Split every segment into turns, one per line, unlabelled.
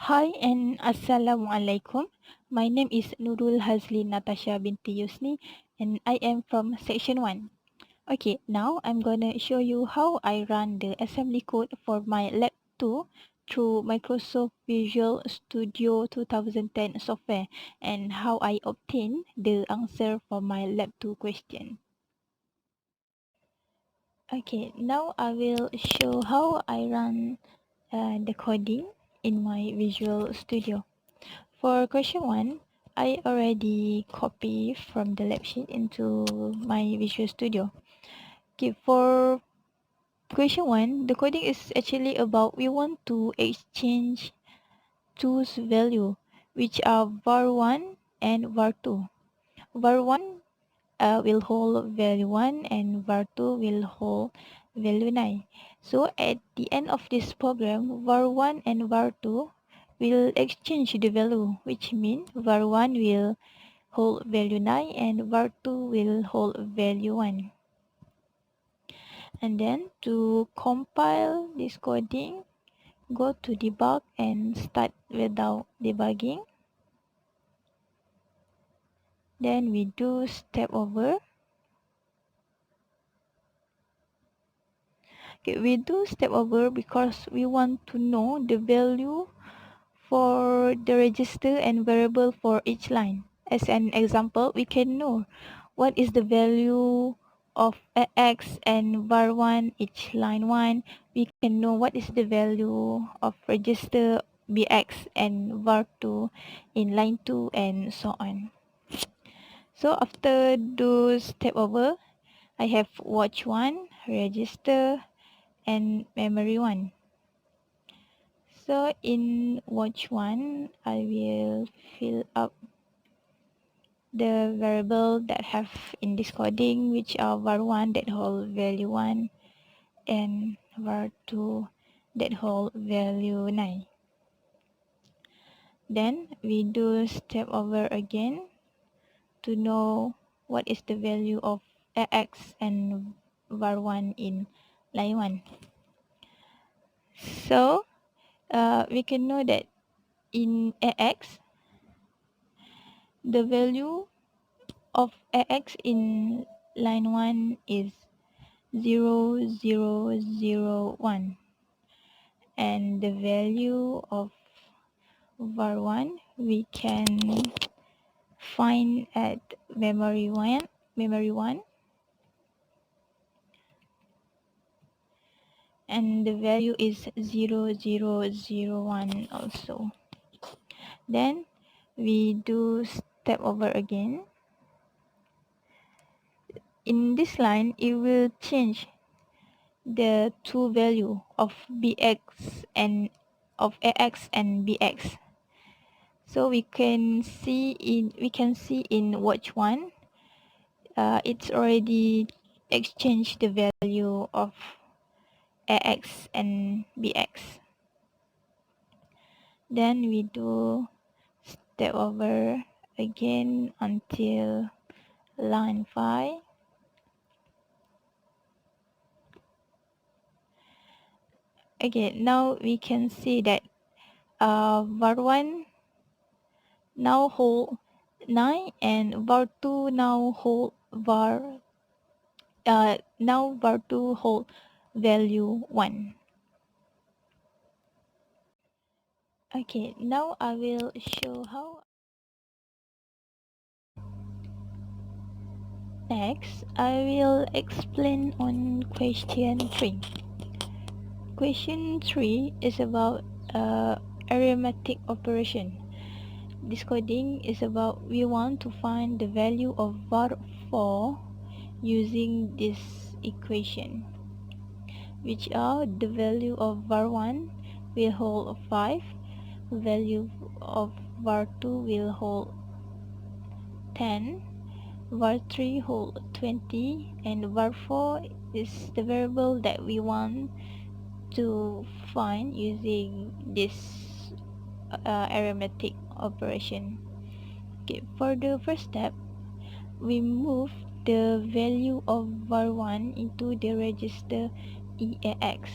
Hi and Assalamualaikum. My name is Nurul Hazli Natasha binti Yusni and I am from section 1. Okay, now I'm gonna show you how I run the assembly code for my lab 2 through Microsoft Visual Studio 2010 software and how I obtain the answer for my lab 2 question. Okay, now I will show how I run the coding in my Visual Studio. For question 1, I already copy from the lab sheet into my Visual Studio. Okay, for question 1, the coding is actually about we want to exchange two's value, which are var1 and var2. var1 will hold value 1 and var2 will hold value 9. So at the end of this program, var1 and var2 will exchange the value, which means var1 will hold value 9 and var2 will hold value 1. And then to compile this coding, go to debug and start without debugging. Then we do step over. Okay, we do step over because we want to know the value for the register and variable for each line. As an example, we can know what is the value of x and var1 each line 1. We can know what is the value of register bx and var2 in line 2 and so on. So after do step over, I have watch 1, register and memory 1. So in watch 1, I will fill up the variable that have in this coding, which are var1 that hold value 1 and var2 that hold value 9. Then we do step over again to know what is the value of x and var1 in line 1. So we can know that in ax, the value of ax in line 1 is 0001 and the value of var1 we can find at memory 1 and the value is 0001 also. Then we do step over again. In this line, it will change the two value of bx and of ax and bx. So we can see in watch 1, it's already exchanged the value of ax and bx. Then we do step over again until line 5. Okay, now we can see that var1 now hold 9 and var2 now hold var2 hold value 1. Okay, now I will show how. Next, I will explain on question 3. Question 3 is about arithmetic operation. This coding is about we want to find the value of var4 using this equation, which are the value of var1 will hold 5, value of var2 will hold 10, var3 hold 20, and var4 is the variable that we want to find using this arithmetic operation. Okay, for the first step, we move the value of var1 into the register EAX.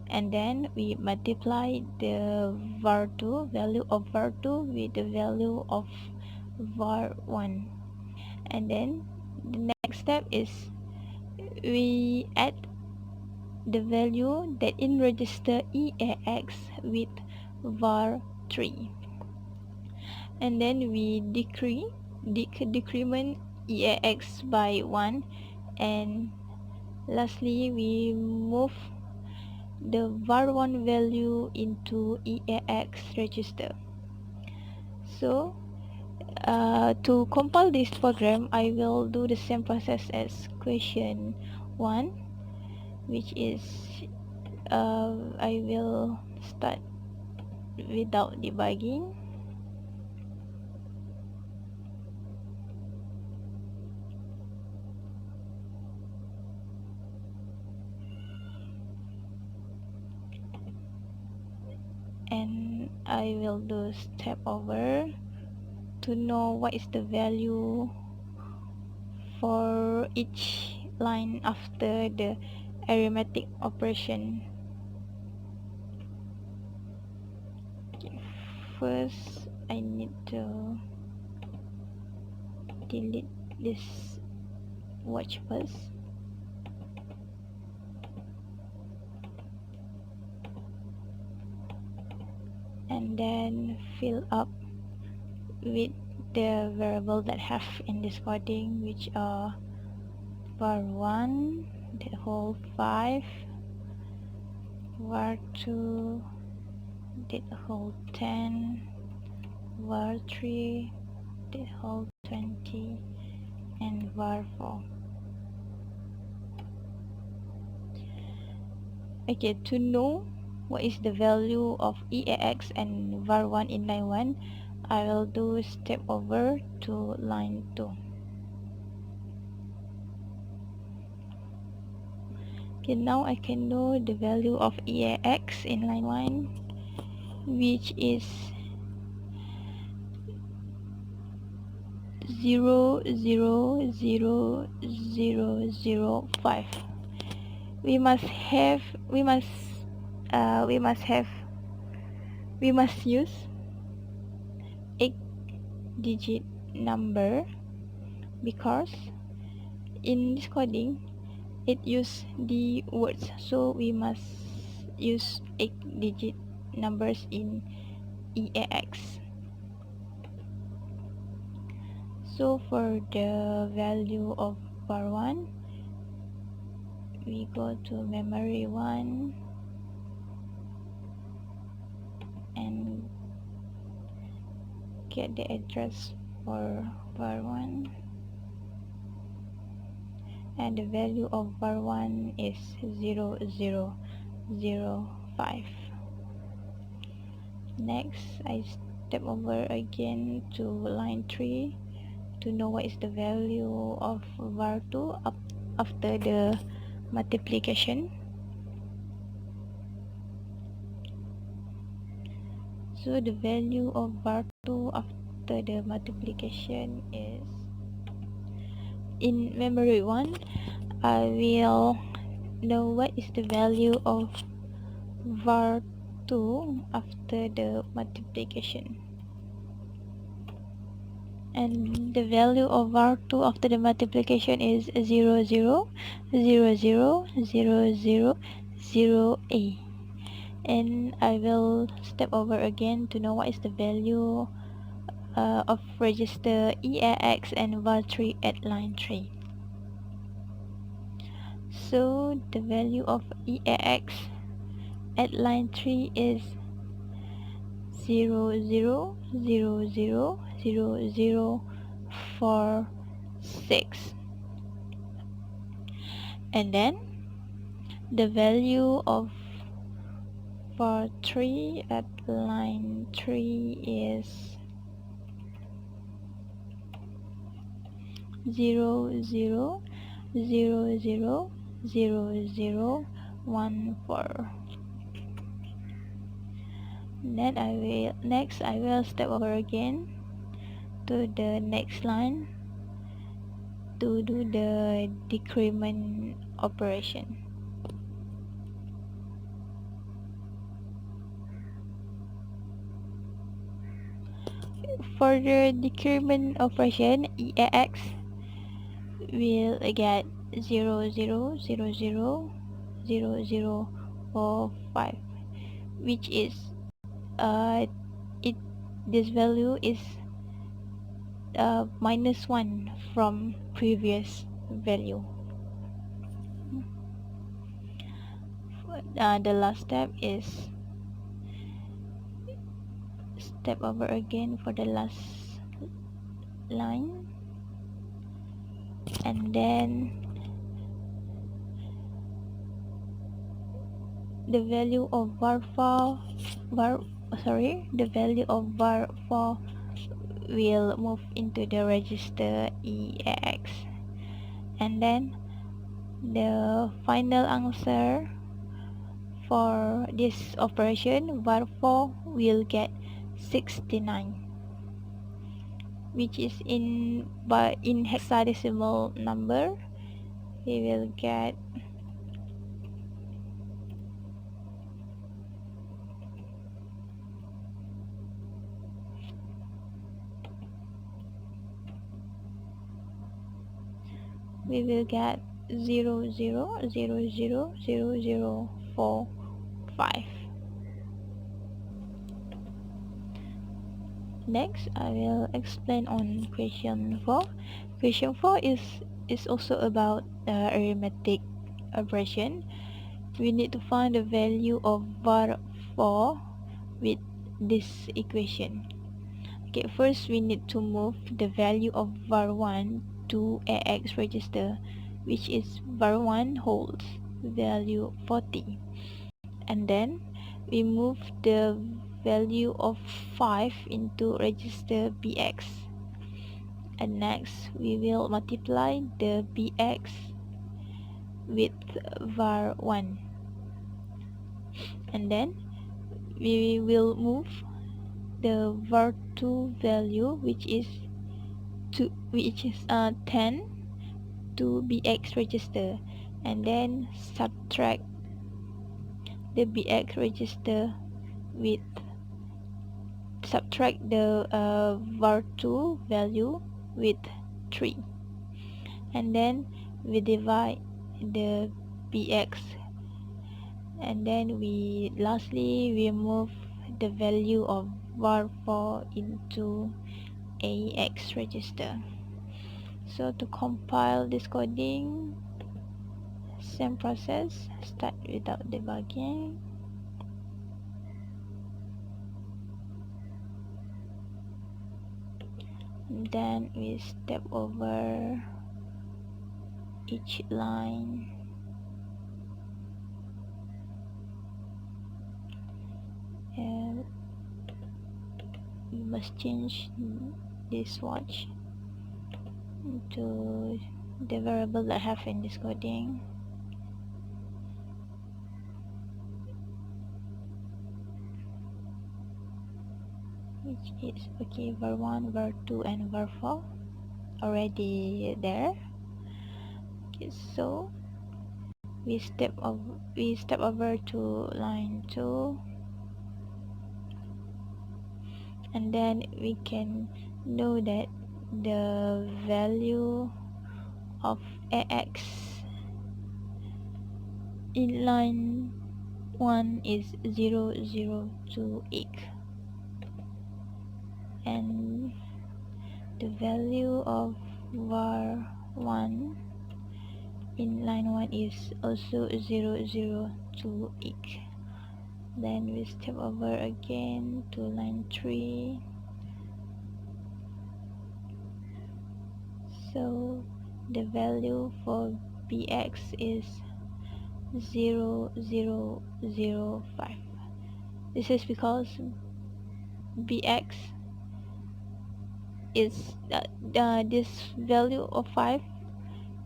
and then we multiply the var2 value of var2 with the value of var1, and then the next step is we add the value that in register EAX with var3, and then we decrement EAX by 1, and lastly we move the var1 value into EAX register. So to compile this program, I will do the same process as question 1, which is I will start without debugging, and I will do step over to know what is the value for each line after the arithmetic operation. Okay, first I need to delete this watch first, and then fill up with the variable that have in this coding, which are var1 that hold 5, var2 that hold 10, var3 that hold 20, and var4. Okay, to know what is the value of EAX and var1 in line 1, I will do step over to line 2. Okay, now I can know the value of EAX in line 1, which is 0.00005. We must have we must we must have we must use 8-digit number, because in this coding it use the words, so we must use 8-digit numbers in EAX. So for the value of var1, we go to memory 1 and get the address for var1, and the value of var1 is 0.005. Next, I step over again to line 3 to know what is the value of var2 after the multiplication. So the value of var2 after the multiplication is, in memory 1, I will know what is the value of var2 after the multiplication, and the value of var2 after the multiplication is 0.0000000a, and I will step over again to know what is the value of register EAX and var3 at line 3. So the value of EAX at line 3 is 0.0000046, and then the value of var3 at line 3 is 0.0000014. Then I will step over again to the next line to do the decrement operation. For the decrement operation, EAX will get 0, 0, 0, 0, 0, 0, 0, 5, which is it this value is minus 1 from previous value. The last step is step over again for the last line, and then the value of the value of var4 will move into the register EAX, and then the final answer for this operation var4 will get 69, which is in hexadecimal number. We will get we will get 0, 0, 0, 0, 0, 0, 0, 4, 5. Next, I will explain on question 4. Question 4 is also about arithmetic operation. We need to find the value of var4 with this equation. Okay, first we need to move the value of var1 to AX register, which is var1 holds value 40, and then we move the value of 5 into register BX, and next we will multiply the BX with var1, and then we will move the var2 value, which is 10, to BX register, and then subtract the BX register with the var2 value with 3, and then we divide the BX, and then we lastly we move the value of var4 into AX register. So to compile this coding, same process, start without debugging, and then we step over each line, and we must change this watch to the variable that I have in this coding. Which is okay, var1, var2, and var4 already there. Okay, so we step over to line 2, and then we can know that the value of AX in line 1 is 0, 0, 2, 8, and the value of var1 in line 1 is also 0, 0, 2, 8. Then we step over again to line 3. So the value for BX is 0, 0, 0, 5. This is because BX is this value of 5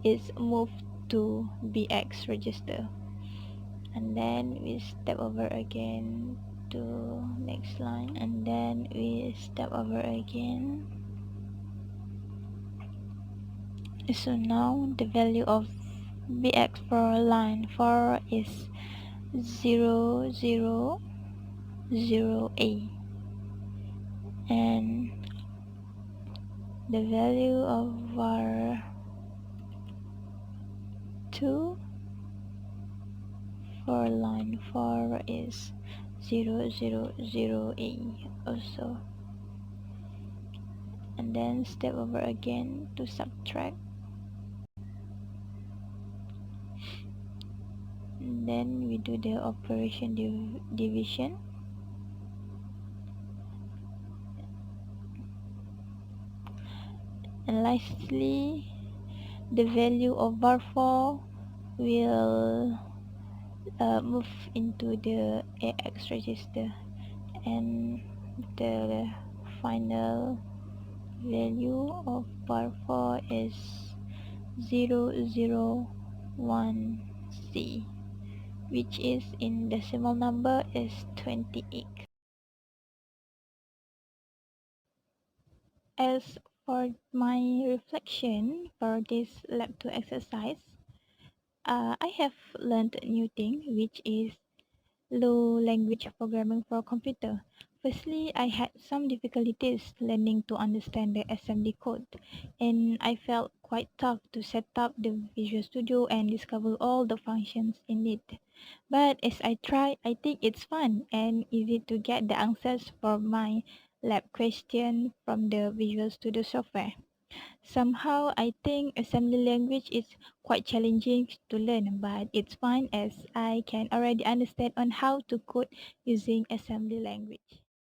is moved to BX register, and then we step over again to next line, and then we step over again. So now the value of BX for line 4 is 0, 0, 0, A, and The value of var 2 for line 4 is 000A also, and then step over again to subtract, and then we do the operation division, and lastly the value of var 4 will move into the AX register, and the final value of bar 4 is 001C, which is in decimal number is 28. As for my reflection for this lab 2 exercise, I have learned a new thing, which is low language programming for computer. Firstly, I had some difficulties learning to understand the assembly code, and I felt quite tough to set up the Visual Studio and discover all the functions in it. But as I try, I think it's fun and easy to get the answers for my lab question from the Visual Studio software. Somehow, I think assembly language is quite challenging to learn, but it's fine as I can already understand on how to code using assembly language.